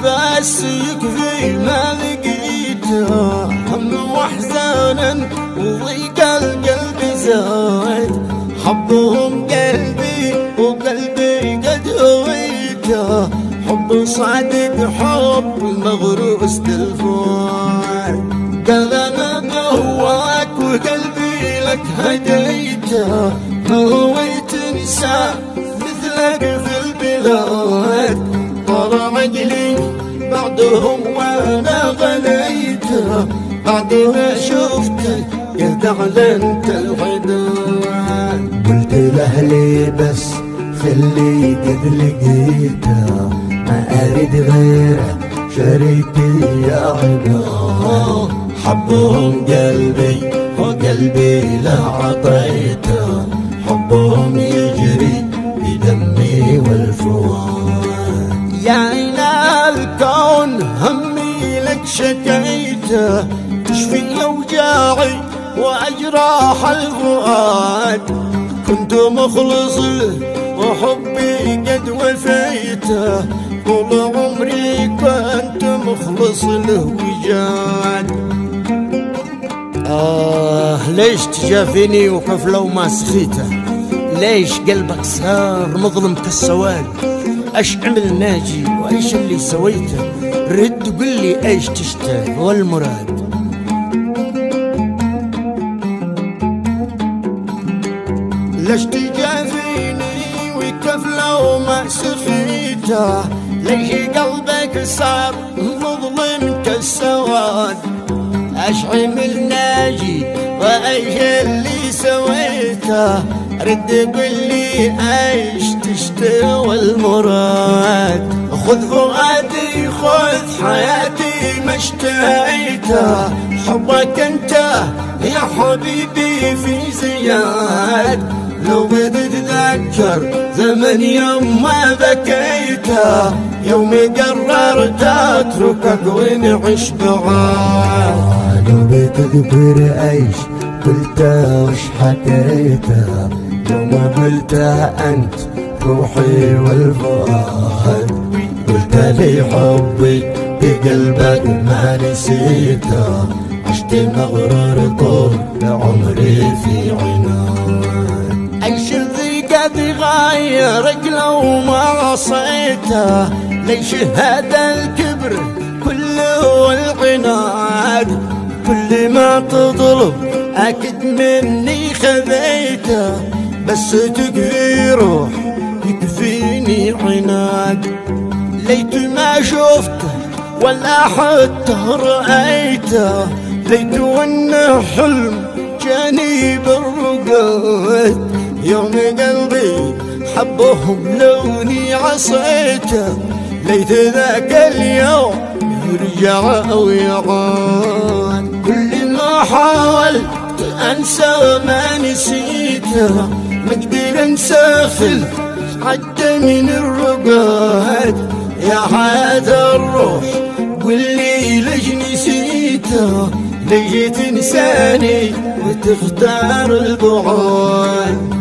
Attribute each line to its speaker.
Speaker 1: بس يكفي ما لقيته، هم واحزانا وضيق القلب زاد، حبهم قلبي وقلبي قد هويته، حب صادق حب مغروس بالفؤاد، قال انا بهواك وقلبي لك هديته، هويت نساء مثلك في البلاد، طال عقلي بعدهم وانا غنيته، بعد ما شفتك قد اعلنت الحداد،
Speaker 2: قلت لاهلي بس خلي قد لقيته، ما اريد غيره شريكي يا عباد،
Speaker 1: حبهم قلبي وقلبي له عطيته، حبهم يجري بدمي والفؤاد، يا إله الكون همي لك شكيته، تشفي أوجاعي وأجراح الفؤاد، كنت مخلص له وحبي قد وفيته، طول عمري كنت مخلص له وجاد. ليش تجافيني وكيف لو ما سخيته، ليش قلبك صار مظلم كالسواد، ايش عمل ناجي وايش اللي سويته، رد وقل لي ايش تشتهي والمراد. ليش تجافيني وكيف لو ما سخيته، ليش قلبك صار مظلم كالسواد، ايش عمل ناجي وايش اللي سويته، رد قل لي ايش تشتوى المراد. خذ فؤادي خذ حياتي ما اشتهيته، حبك انت يا حبيبي في زياد، لو بتتذكر زمن يوم ما بكيته، يوم قررت اتركك ونعيش بعاد،
Speaker 2: لو بتذكر ايش قلته وش حكيته، يوم قلته انت روحي والفؤاد، قلت لي حبي بقلبك ما نسيته، عشت مغرور طول عمري في عناد،
Speaker 1: ايش الضيقة تغيرك لو ما عصيته، ليش هذا الكبر كله والعناد، كل ما تطلب اكد مني خذيته، بس تكفي روح يكفيني عناد، ليت ما شفته ولا حتى رأيته، ليت وانه حلم جاني بالرقاد، يوم قلبي حبهم لوني عصيته، ليت ذاك اليوم يرجع او يعاد، كل ما حاولت انسى ما نسيته، ما اقدر انسى خلف عدى من الرقاد، يا حياة الروح واللي ليش نسيته، ليش تنساني وتختار البعاد.